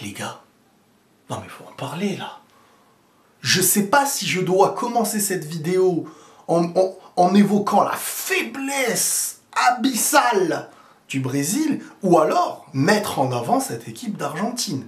Les gars, non mais faut en parler là. Je sais pas si je dois commencer cette vidéo en évoquant la faiblesse abyssale du Brésil, ou alors mettre en avant cette équipe d'Argentine.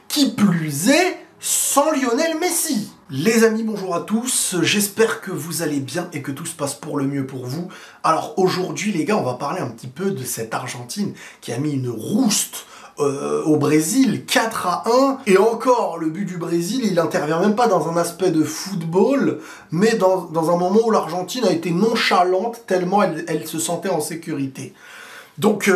Qui plus est, sans Lionel Messi. Les amis, bonjour à tous, j'espère que vous allez bien et que tout se passe pour le mieux pour vous. Alors aujourd'hui les gars, on va parler un petit peu de cette Argentine qui a mis une rouste au Brésil, 4-1, et encore, le but du Brésil, il intervient même pas dans un aspect de football, mais dans un moment où l'Argentine a été nonchalante, tellement elle se sentait en sécurité. Donc,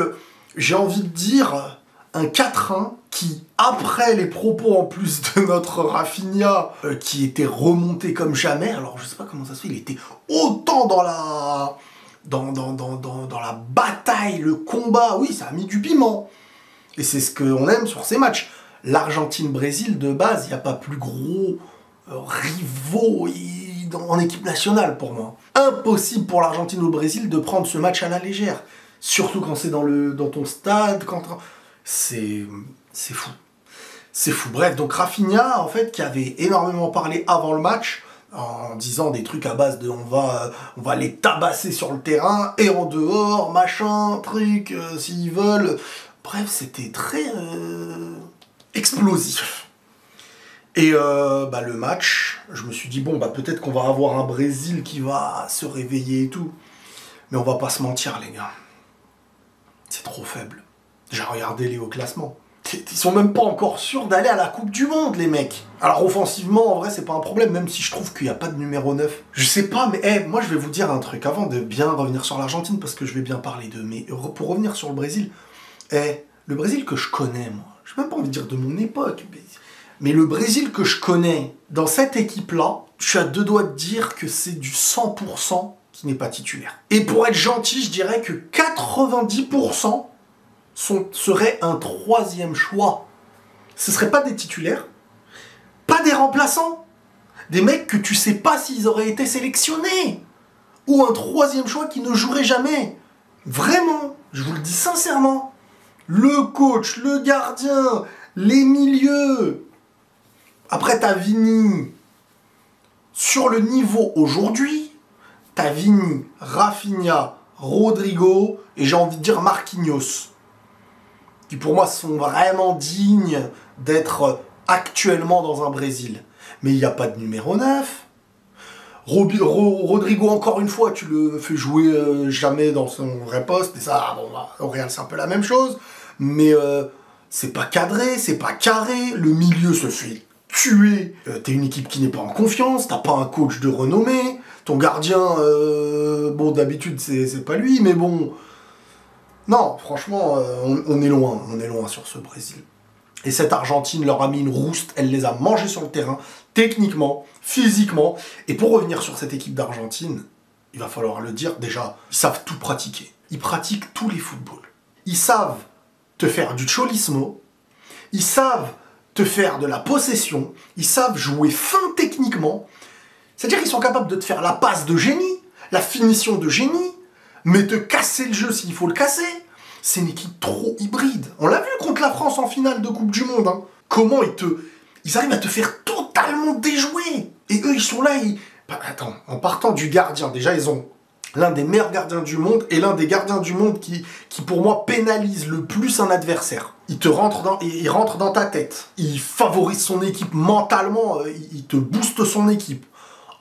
j'ai envie de dire, un 4-1 qui, après les propos en plus de notre Rafinha, qui était remonté comme jamais, alors je sais pas comment ça se fait, il était autant dans la bataille, le combat, oui, ça a mis du piment. Et c'est ce qu'on aime sur ces matchs. L'Argentine-Brésil, de base, il n'y a pas plus gros rivaux en équipe nationale pour moi. Impossible pour l'Argentine ou le Brésil de prendre ce match à la légère. Surtout quand c'est dans ton stade. C'est fou. C'est fou. Bref, donc Rafinha, en fait, qui avait énormément parlé avant le match, en disant des trucs à base de on va les tabasser sur le terrain, et en dehors, machin, truc, s'ils veulent... Bref, c'était très explosif. Et le match, je me suis dit, bon, peut-être qu'on va avoir un Brésil qui va se réveiller et tout. Mais on va pas se mentir, les gars. C'est trop faible. J'ai regardé les hauts classements. Ils sont même pas encore sûrs d'aller à la Coupe du Monde, les mecs. Alors, offensivement, en vrai, c'est pas un problème, même si je trouve qu'il n'y a pas de numéro 9. Je sais pas, mais moi, je vais vous dire un truc, avant de bien revenir sur l'Argentine, parce que je vais bien parler d'eux. Mais pour revenir sur le Brésil... le Brésil que je connais, moi, je n'ai même pas envie de dire de mon époque, mais le Brésil que je connais, dans cette équipe-là, je suis à deux doigts de dire que c'est du 100% qui n'est pas titulaire. Et pour être gentil, je dirais que 90% seraient un troisième choix. Ce ne seraient pas des titulaires, pas des remplaçants, des mecs que tu sais pas s'ils auraient été sélectionnés, ou un troisième choix qui ne jouerait jamais. Vraiment, je vous le dis sincèrement. Le coach, le gardien, les milieux. Après, t'as Vini. Sur le niveau aujourd'hui, t'as Vini, Rafinha, Rodrigo et j'ai envie de dire Marquinhos. Qui pour moi sont vraiment dignes d'être actuellement dans un Brésil. Mais il n'y a pas de numéro 9. Rodrigo, encore une fois, tu le fais jouer jamais dans son vrai poste. Et ça, au Real, c'est un peu la même chose. Mais c'est pas cadré, c'est pas carré. Le milieu se fait tuer. T'es une équipe qui n'est pas en confiance. T'as pas un coach de renommée. Ton gardien, d'habitude, c'est pas lui. Mais bon... Non, franchement, on est loin. On est loin sur ce Brésil. Et cette Argentine leur a mis une rouste, elle les a mangés sur le terrain, techniquement, physiquement. Et pour revenir sur cette équipe d'Argentine, il va falloir le dire, déjà, ils savent tout pratiquer. Ils pratiquent tous les footballs. Ils savent te faire du cholismo, ils savent te faire de la possession, ils savent jouer fin techniquement. C'est-à-dire qu'ils sont capables de te faire la passe de génie, la finition de génie, mais te casser le jeu s'il faut le casser. C'est une équipe trop hybride. On l'a vu contre la France en finale de Coupe du Monde. Hein. Comment ils arrivent à te faire totalement déjouer. Et eux, ils sont là, attends, en partant du gardien, déjà, ils ont l'un des meilleurs gardiens du monde et l'un des gardiens du monde qui pour moi, pénalise le plus un adversaire. Il rentre dans ta tête. Il favorise son équipe mentalement. Il te booste son équipe.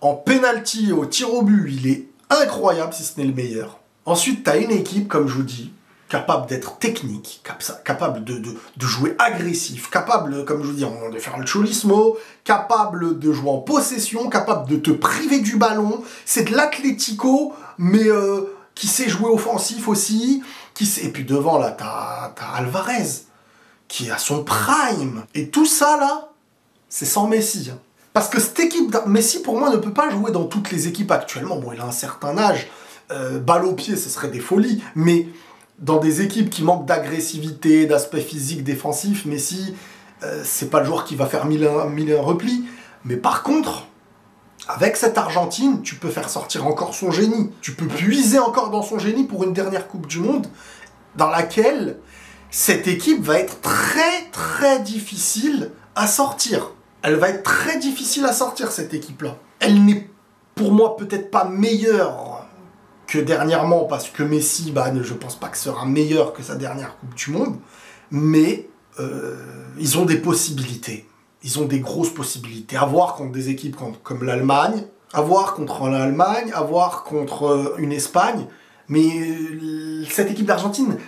En penalty, au tir au but, il est incroyable, si ce n'est le meilleur. Ensuite, tu as une équipe, comme je vous dis, capable d'être technique, capable de jouer agressif, capable, comme je vous dis, de faire le cholismo, capable de jouer en possession, capable de te priver du ballon. C'est de l'athlético, mais qui sait jouer offensif aussi. Et puis devant, là, t'as Alvarez, qui est à son prime. Et tout ça, là, c'est sans Messi. Hein. Parce que cette équipe, Messi, pour moi, ne peut pas jouer dans toutes les équipes actuellement. Bon, il a un certain âge. Balle au pied, ce serait des folies. Mais... dans des équipes qui manquent d'agressivité, d'aspect physique, défensif, Messi, c'est pas le joueur qui va faire mille replis. Mais par contre, avec cette Argentine, tu peux faire sortir encore son génie. Tu peux puiser encore dans son génie pour une dernière Coupe du Monde, dans laquelle cette équipe va être très très difficile à sortir. Elle va être très difficile à sortir, cette équipe-là. Elle n'est pour moi peut-être pas meilleure que dernièrement, parce que Messi, je pense pas que sera meilleur que sa dernière Coupe du Monde, mais ils ont des possibilités. Ils ont des grosses possibilités. À voir contre des équipes comme l'Allemagne, à voir contre l'Allemagne, à voir contre une Espagne, mais cette équipe d'Argentine,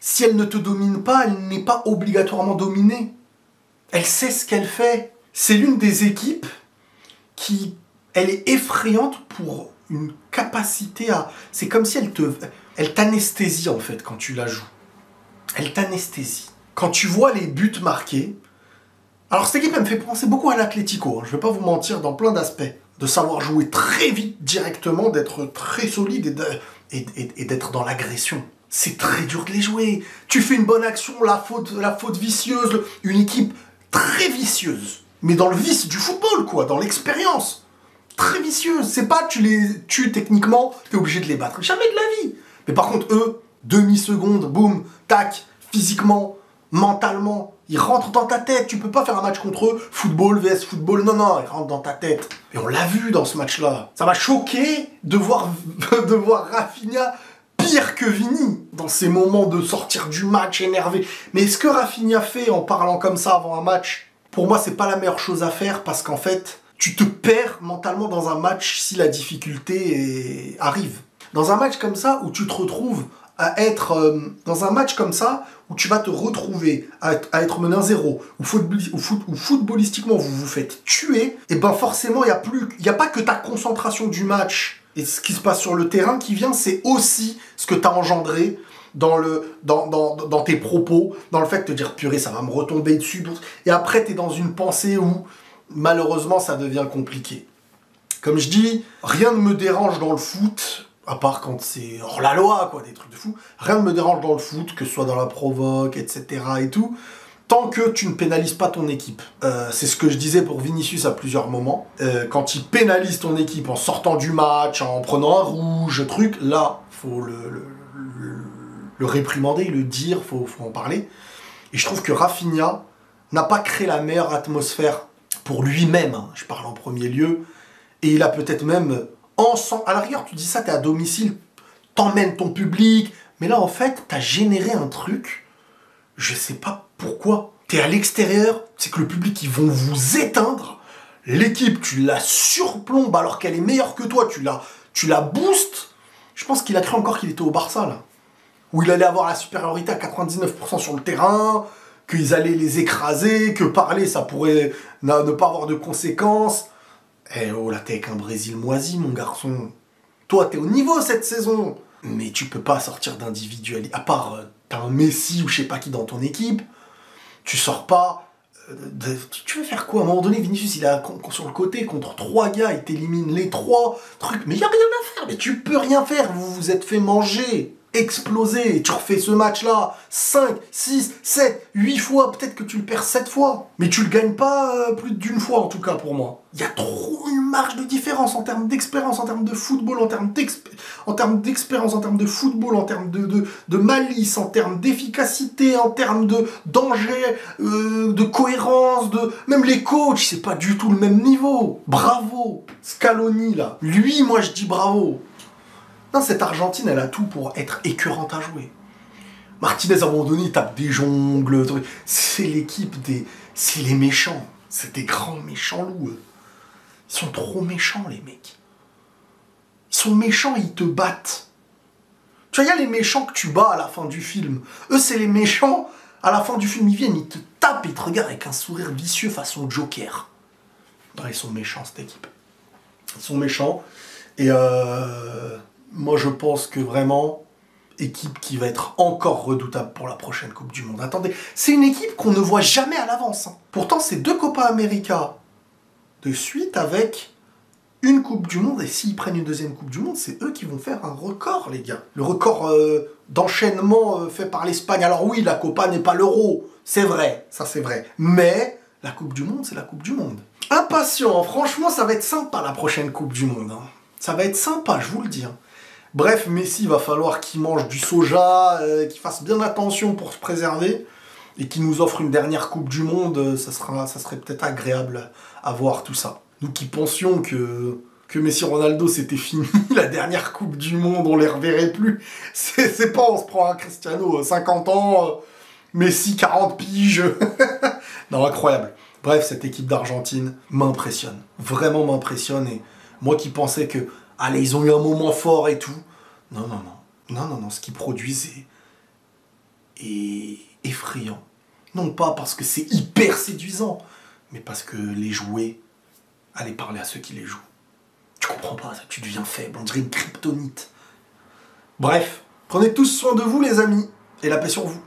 si elle ne te domine pas, elle n'est pas obligatoirement dominée. Elle sait ce qu'elle fait. C'est l'une des équipes qui... Elle est effrayante pour une capacité à... C'est comme si elle t'anesthésie, en fait, quand tu la joues. Elle t'anesthésie. Quand tu vois les buts marqués... Alors, cette équipe, elle me fait penser beaucoup à l'Atlético. Je ne vais pas vous mentir, dans plein d'aspects. De savoir jouer très vite, directement, d'être très solide et d'être dans l'agression. C'est très dur de les jouer. Tu fais une bonne action, la faute vicieuse, une équipe très vicieuse. Mais dans le vice du football, quoi, dans l'expérience. Très vicieuse. C'est pas tu les tues techniquement, t'es obligé de les battre. Jamais de la vie. Mais par contre, eux, demi-seconde, boum, tac, physiquement, mentalement, ils rentrent dans ta tête. Tu peux pas faire un match contre eux, football vs football. Non, ils rentrent dans ta tête. Et on l'a vu dans ce match-là. Ça m'a choqué de voir Rafinha pire que Vini dans ces moments de sortir du match énervé. Mais ce que Rafinha fait en parlant comme ça avant un match, pour moi, c'est pas la meilleure chose à faire, parce qu'en fait, tu te perds mentalement dans un match si la difficulté arrive. Dans un match comme ça, où tu te retrouves à être... dans un match comme ça, où tu vas te retrouver à être mené 1-0, où footballistiquement vous vous faites tuer, et ben forcément, il n'y a pas que ta concentration du match et ce qui se passe sur le terrain qui vient, c'est aussi ce que tu as engendré dans tes propos, dans le fait de te dire purée, ça va me retomber dessus. Et après, tu es dans une pensée où, malheureusement, ça devient compliqué. Comme je dis, rien ne me dérange dans le foot, à part quand c'est hors la loi, quoi, des trucs de fou. Rien ne me dérange dans le foot, que ce soit dans la provoque, etc. et tout, tant que tu ne pénalises pas ton équipe. C'est ce que je disais pour Vinicius à plusieurs moments. Quand il pénalise ton équipe en sortant du match, en prenant un rouge, truc, là, faut le réprimander, le dire, faut en parler. Et je trouve que Rafinha n'a pas créé la meilleure atmosphère pour lui-même, hein, je parle en premier lieu, et il a peut-être même... À la rigueur, tu dis ça, t'es à domicile, t'emmènes ton public, mais là, en fait, t'as généré un truc, je sais pas pourquoi. T'es à l'extérieur, c'est que le public, ils vont vous éteindre, l'équipe, tu la surplombes alors qu'elle est meilleure que toi, tu la boostes. Je pense qu'il a cru encore qu'il était au Barça, là, où il allait avoir la supériorité à 99% sur le terrain, qu'ils allaient les écraser, que parler, ça pourrait ne pas avoir de conséquences. Eh oh, là, t'es avec un Brésil moisi, mon garçon. Toi, t'es au niveau cette saison. Mais tu peux pas sortir d'individualité. À part, t'as un Messi ou je sais pas qui dans ton équipe. Tu sors pas... Tu veux faire quoi? À un moment donné, Vinicius, il est sur le côté contre 3 gars. Il t'élimine les 3 trucs. Mais y a rien à faire. Mais tu peux rien faire. Vous vous êtes fait manger. Exploser. Et tu refais ce match-là 5, 6, 7, 8 fois. Peut-être que tu le perds 7 fois. Mais tu le gagnes pas plus d'une fois, en tout cas, pour moi. Il y a trop une marge de différence en termes d'expérience, en termes de football, en termes d'expérience, en termes de football, en termes de malice, en termes d'efficacité, en termes de danger, de cohérence, même les coachs, c'est pas du tout le même niveau. Bravo, Scaloni, là. Lui, moi, je dis bravo. Non, cette Argentine, elle a tout pour être écœurante à jouer. Martinez, à un moment donné, il tape des jongles. C'est l'équipe des... C'est les méchants. C'est des grands méchants loups. Ils sont trop méchants, les mecs. Ils sont méchants et ils te battent. Tu vois, il y a les méchants que tu bats à la fin du film. Eux, c'est les méchants. À la fin du film, ils viennent, ils te tapent, ils te regardent avec un sourire vicieux façon Joker. Non, ils sont méchants, cette équipe. Ils sont méchants. Et moi, je pense que vraiment... équipe qui va être encore redoutable pour la prochaine Coupe du Monde. Attendez, c'est une équipe qu'on ne voit jamais à l'avance. Hein. Pourtant, c'est 2 Copa América de suite avec une Coupe du Monde. Et s'ils prennent une deuxième Coupe du Monde, c'est eux qui vont faire un record, les gars. Le record d'enchaînement fait par l'Espagne. Alors oui, la Copa n'est pas l'Euro. C'est vrai, ça c'est vrai. Mais la Coupe du Monde, c'est la Coupe du Monde. Impatient, franchement, ça va être sympa la prochaine Coupe du Monde. Hein. Ça va être sympa, je vous le dis. Hein. Bref, Messi, il va falloir qu'il mange du soja, qu'il fasse bien attention pour se préserver, et qu'il nous offre une dernière Coupe du Monde, ça serait peut-être agréable à voir tout ça. Nous qui pensions que Messi Ronaldo c'était fini, la dernière Coupe du Monde, on les reverrait plus. C'est pas on se prend un Cristiano 50 ans, Messi 40 piges. Non, incroyable. Bref, cette équipe d'Argentine m'impressionne. Vraiment m'impressionne. Et moi qui pensais que, allez, ils ont eu un moment fort et tout. Non, non, non. Non, non, non. Ce qu'ils produisent est effrayant. Non pas parce que c'est hyper séduisant, mais parce que les jouer, allez parler à ceux qui les jouent. Tu comprends pas ça, tu deviens faible, on dirait une kryptonite. Bref, prenez tous soin de vous les amis, et la paix sur vous.